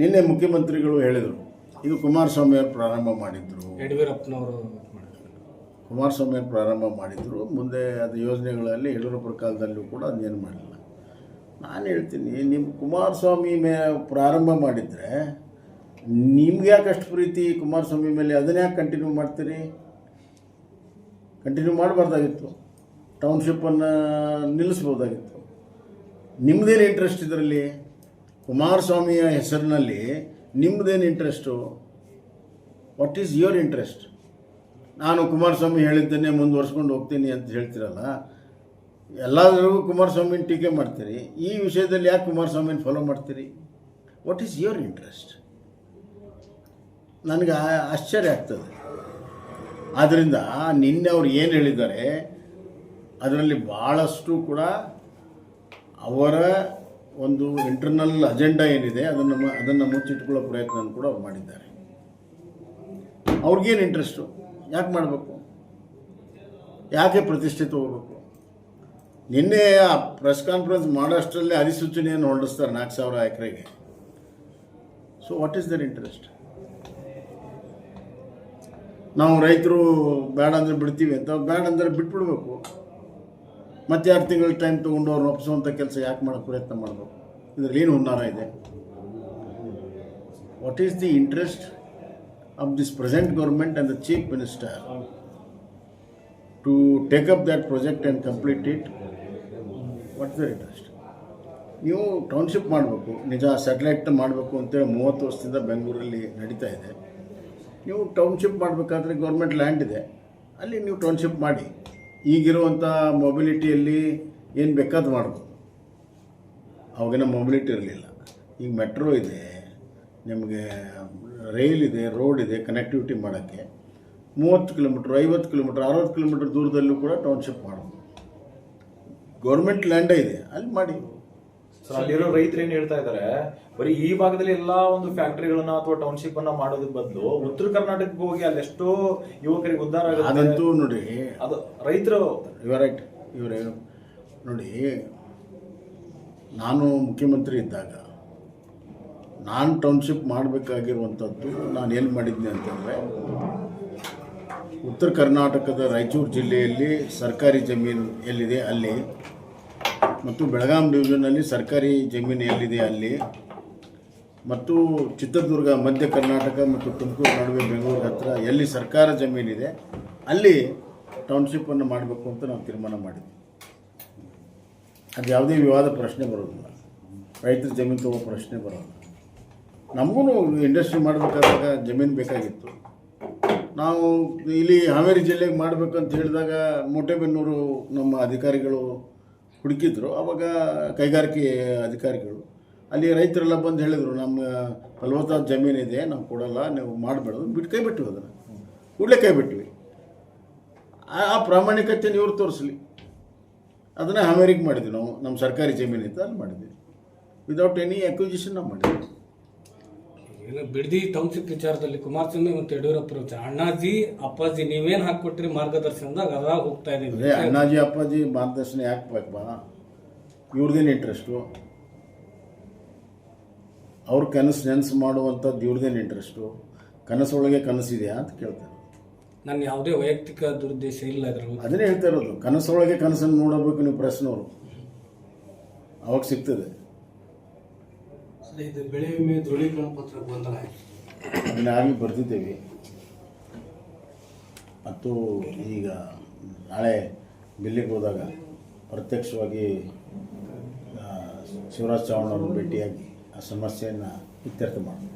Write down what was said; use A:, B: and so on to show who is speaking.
A: ನಿನ್ನೆ ಮುಖ್ಯಮಂತ್ರಿಗಳು ಹೇಳಿದರು, ಇದು ಕುಮಾರಸ್ವಾಮಿ ಅವರು ಪ್ರಾರಂಭ ಮಾಡಿದ್ರು,
B: ಯಡಿಯೂರಪ್ಪನವರು
A: ಕುಮಾರಸ್ವಾಮಿ ಅವರು ಪ್ರಾರಂಭ ಮಾಡಿದರು. ಮುಂದೆ ಅದು ಯೋಜನೆಗಳಲ್ಲಿ ಯಡಿಯೂರಪ್ಪರ ಕಾಲದಲ್ಲೂ ಕೂಡ ಅದೇನು ಮಾಡಲಿಲ್ಲ. ನಾನು ಹೇಳ್ತೀನಿ, ನಿಮ್ಮ ಕುಮಾರಸ್ವಾಮಿ ಪ್ರಾರಂಭ ಮಾಡಿದರೆ ನಿಮ್ಗೆ ಯಾಕೆ ಅಷ್ಟು ಪ್ರೀತಿ ಕುಮಾರಸ್ವಾಮಿ ಮೇಲೆ, ಅದನ್ನ ಯಾಕೆ ಕಂಟಿನ್ಯೂ ಮಾಡ್ತೀರಿ? ಕಂಟಿನ್ಯೂ ಮಾಡಬಾರ್ದಾಗಿತ್ತು, ಟೌನ್ಶಿಪ್ಪನ್ನು ನಿಲ್ಲಿಸ್ಬೋದಾಗಿತ್ತು. ನಿಮ್ಮದೇನು ಇಂಟ್ರೆಸ್ಟ್ ಇದರಲ್ಲಿ? ಕುಮಾರಸ್ವಾಮಿಯ ಹೆಸರಿನಲ್ಲಿ ನಿಮ್ಮದೇನು interest? What is your interest? ನಾನು ಕುಮಾರಸ್ವಾಮಿ ಹೇಳಿದ್ದನ್ನೇ ಮುಂದುವರ್ಸ್ಕೊಂಡು ಹೋಗ್ತೀನಿ ಅಂತ ಹೇಳ್ತೀರಲ್ಲ, ಎಲ್ಲರಿಗೂ ಕುಮಾರಸ್ವಾಮಿನ ಟೀಕೆ ಮಾಡ್ತೀರಿ, ಈ ವಿಷಯದಲ್ಲಿ ಯಾಕೆ ಕುಮಾರಸ್ವಾಮಿನ ಫಾಲೋ ಮಾಡ್ತೀರಿ? What is your interest? ನನಗೆ ಆಶ್ಚರ್ಯ ಆಗ್ತದೆ. ಆದ್ದರಿಂದ ನಿನ್ನೆ ಅವ್ರು ಏನು ಹೇಳಿದ್ದಾರೆ ಅದರಲ್ಲಿ ಭಾಳಷ್ಟು ಕೂಡ ಅವರ ಒಂದು ಇಂಟರ್ನಲ್ ಅಜೆಂಡಾ ಏನಿದೆ ಅದನ್ನು ಮುಚ್ಚಿಟ್ಕೊಳ್ಳೋ ಪ್ರಯತ್ನ ಕೂಡ ಅವ್ರು ಮಾಡಿದ್ದಾರೆ. ಅವ್ರಿಗೇನು ಇಂಟ್ರೆಸ್ಟು? ಯಾಕೆ ಮಾಡಬೇಕು? ಯಾಕೆ ಪ್ರತಿಷ್ಠೆ ತಗೋಬೇಕು? ನಿನ್ನೆ ಆ ಪ್ರೆಸ್ ಕಾನ್ಫರೆನ್ಸ್ ಮಾಡೋಷ್ಟರಲ್ಲೇ ಅಧಿಸೂಚನೆಯನ್ನು ಹೊರಡಿಸ್ತಾರೆ 4,000 ಎಕರೆಗೆ. So what is their interest? ನಾವು ರೈತರು ಬೇಡ ಅಂದರೆ ಬಿಡ್ತೀವಿ ಅಂತ, ಬೇಡ ಅಂದರೆ ಬಿಟ್ಬಿಡ್ಬೇಕು. ಮತ್ತೆ 2 ತಿಂಗಳ ಟೈಮ್ ತೊಗೊಂಡು ಅವ್ರನ್ನ ಒಪ್ಪಿಸುವಂಥ ಕೆಲಸ ಯಾಕೆ ಮಾಡೋಕ್ಕೆ ಪ್ರಯತ್ನ ಮಾಡಬೇಕು? ಇದರಲ್ಲಿ ಏನು ಹುನ್ನಾರ ಇದೆ? What is the interest of this present government and the chief minister to take up that project and complete it? What is the interest? ನೀವು ಟೌನ್ಶಿಪ್ ಮಾಡಬೇಕು, ನಿಜ ಸ್ಯಾಟಲೈಟ್ ಮಾಡಬೇಕು ಅಂತೇಳಿ 30 ವರ್ಷದಿಂದ ಬೆಂಗಳೂರಲ್ಲಿ ನಡೀತಾ ಇದೆ. ನೀವು ಟೌನ್ಶಿಪ್ ಮಾಡಬೇಕಾದ್ರೆ ಗೌರ್ಮೆಂಟ್ ಲ್ಯಾಂಡ್ ಇದೆ, ಅಲ್ಲಿ ನೀವು ಟೌನ್ಶಿಪ್ ಮಾಡಿ. ಈಗಿರುವಂಥ ಮೊಬಿಲಿಟಿಯಲ್ಲಿ ಏನು ಬೇಕಾದ್ದು ಮಾಡ್ಬೋದು. ಅವಾಗಿನ ಮೊಬಿಲಿಟಿ ಇರಲಿಲ್ಲ. ಈಗ ಮೆಟ್ರೋ ಇದೆ, ನಿಮಗೆ ರೈಲ್ ಇದೆ, ರೋಡ್ ಇದೆ, ಕನೆಕ್ಟಿವಿಟಿ ಮಾಡೋಕ್ಕೆ 30 ಕಿಲೋಮೀಟ್ರ್, 50 ಕಿಲೋಮೀಟ್ರ್, 60 ಕಿಲೋಮೀಟ್ರ್ ದೂರದಲ್ಲೂ ಕೂಡ ಟೌನ್ಶಿಪ್ ಮಾಡ್ಬೋದು. ಗೌರ್ಮೆಂಟ್ ಲ್ಯಾಂಡೇ ಇದೆ, ಅಲ್ಲಿ ಮಾಡಿ.
C: ಅಲ್ಲಿರೋ ರೈತರು ಏನ್ ಹೇಳ್ತಾ ಇದ್ದಾರೆ, ಬರೀ ಈ ಭಾಗದಲ್ಲಿ ಎಲ್ಲಾ ಒಂದು ಫ್ಯಾಕ್ಟರಿಗಳನ್ನ ಅಥವಾ ಟೌನ್ಶಿಪ್ ಅನ್ನ ಮಾಡೋದ್ರ ಬದಲು ಉತ್ತರ ಕರ್ನಾಟಕಕ್ಕೆ ಹೋಗಿ ಅಲ್ಲೆಷ್ಟೋ ಯುವಕರಿಗೆ ಉದ್ಧಾರ ಆಗುತ್ತೆ.
A: ಅದಂತೂ ನೋಡಿ,
C: ಅದು ರೈತರು
A: ರೈಟ್ ಇವರೇ ನೋಡಿ, ನಾನು ಮುಖ್ಯಮಂತ್ರಿ ಇದ್ದಾಗ ನಾನು ಟೌನ್ಶಿಪ್ ಮಾಡಬೇಕಾಗಿರುವಂಥದ್ದು ನಾನು ಏನು ಮಾಡಿದ್ದೆ ಅಂತಂದರೆ, ಉತ್ತರ ಕರ್ನಾಟಕದ ರಾಯಚೂರು ಜಿಲ್ಲೆಯಲ್ಲಿ ಸರ್ಕಾರಿ ಜಮೀನು ಎಲ್ಲಿದೆ ಅಲ್ಲಿ, ಮತ್ತು ಬೆಳಗಾಂ ಡಿವಿಷನಲ್ಲಿ ಸರ್ಕಾರಿ ಜಮೀನು ಎಲ್ಲಿದೆ ಅಲ್ಲಿ, ಮತ್ತು ಚಿತ್ರದುರ್ಗ, ಮಧ್ಯ ಕರ್ನಾಟಕ ಮತ್ತು ತುಮಕೂರು ನಡುವೆ ಬೆಂಗಳೂರು ಹತ್ತಿರ ಎಲ್ಲಿ ಸರ್ಕಾರ ಜಮೀನಿದೆ ಅಲ್ಲಿ ಟೌನ್ಶಿಪ್ಪನ್ನು ಮಾಡಬೇಕು ಅಂತ ನಾವು ತೀರ್ಮಾನ ಮಾಡಿದ್ವಿ. ಅದು ಯಾವುದೇ ವಿವಾದ ಪ್ರಶ್ನೆ ಬರೋದಿಲ್ಲ, ರೈತರ ಜಮೀನು ತಗೋ ಪ್ರಶ್ನೆ ಬರೋಲ್ಲ. ನಮಗೂ ಇಂಡಸ್ಟ್ರಿ ಮಾಡಬೇಕಾದಾಗ ಜಮೀನು ಬೇಕಾಗಿತ್ತು. ನಾವು ಇಲ್ಲಿ ಹಾವೇರಿ ಜಿಲ್ಲೆಗೆ ಮಾಡಬೇಕಂತ ಹೇಳಿದಾಗ ಮೋಟೆಬೆನ್ನೂರು ನಮ್ಮ ಅಧಿಕಾರಿಗಳು ಹುಡುಕಿದ್ರು. ಆವಾಗ ಕೈಗಾರಿಕೆ ಅಧಿಕಾರಿಗಳು ಅಲ್ಲಿ ರೈತರೆಲ್ಲ ಬಂದು ಹೇಳಿದರು, ನಮ್ಮ ಫಲವತ್ತಾದ ಜಮೀನಿದೆ, ನಾವು ಕೊಡಲ್ಲ, ನೀವು ಮಾಡಬೇಡದು, ಕೈ ಬಿಟ್ವಿ. ಅದನ್ನು ಕೂಡಲೇ ಕೈ ಬಿಟ್ವಿ. ಆ ಪ್ರಾಮಾಣಿಕತೆಯನ್ನು ಇವ್ರು ತೋರಿಸಲಿ. ಅದನ್ನು ಹಾವೇರಿಗೆ ಮಾಡಿದ್ವಿ ನಾವು, ನಮ್ಮ ಸರ್ಕಾರಿ ಜಮೀನಿತ್ತು ಅಲ್ಲಿ ಮಾಡಿದ್ವಿ, ವಿದೌಟ್ ಎನಿ ಅಕ್ವಿಸಿಷನ್ ನಾವು ಮಾಡಿದ್ವಿ.
B: ಬಿಡದಿ ಟೌನ್ಶಿಪ್ ವಿಚಾರದಲ್ಲಿ ಕುಮಾರಸ್ವಾಮಿ ಮತ್ತು ಯಡಿಯೂರಪ್ಪರ ವಿಚಾರ, ಅಣ್ಣಾಜಿ ಅಪ್ಪಾಜಿ ನೀವೇನು ಹಾಕಿಕೊಟ್ರಿ ಮಾರ್ಗದರ್ಶನದಾಗ ಅದ್ರಾಗ ಹೋಗ್ತಾ ಇದ್ದೀವಿ.
A: ಅಣ್ಣಾಜಿ ಅಪ್ಪಾಜಿ ಮಾರ್ಗದರ್ಶನ ಯಾಕೆ ಬೇಕಪ್ಪ? ಇವ್ರದ್ದೇನು ಇಂಟ್ರೆಸ್ಟು? ಅವ್ರ ಕನಸು ನೆನಸು ಮಾಡುವಂಥದ್ದು ಇವ್ರದ್ದೇನು ಇಂಟ್ರೆಸ್ಟು? ಕನಸೊಳಗೆ ಕನಸಿದೆಯಾ ಅಂತ ಕೇಳ್ತಾರೆ.
B: ನನ್ನ ಯಾವುದೇ ವೈಯಕ್ತಿಕ ದುರುದ್ದೇಶ ಇಲ್ಲ ಇದ್ರಲ್ಲಿ.
A: ಅದನ್ನೇ ಹೇಳ್ತಾ ಇರೋದು, ಕನಸೊಳಗೆ ಕನಸನ್ನು ನೋಡಬೇಕು ನೀವು ಪ್ರಶ್ನವರು, ಅವಾಗ ಸಿಗ್ತದೆ.
D: ಇದು ಬೆಳೆ ವಿಮೆ ದೃಢೀಕರಣ ಪತ್ರ ಗೊಂದಲ
A: ಅದನ್ನಾಗಿ ಬರ್ತಿದ್ದೇವೆ. ಮತ್ತು ಈಗ ನಾಳೆ ದಿಲ್ಲಿಗೆ ಹೋದಾಗ ಪ್ರತ್ಯಕ್ಷವಾಗಿ ಶಿವರಾಜ್ ಚೌಹಾಣ್ ಅವರನ್ನು ಭೇಟಿಯಾಗಿ ಆ ಸಮಸ್ಯೆಯನ್ನು ಇತ್ಯರ್ಥ ಮಾಡೋದು.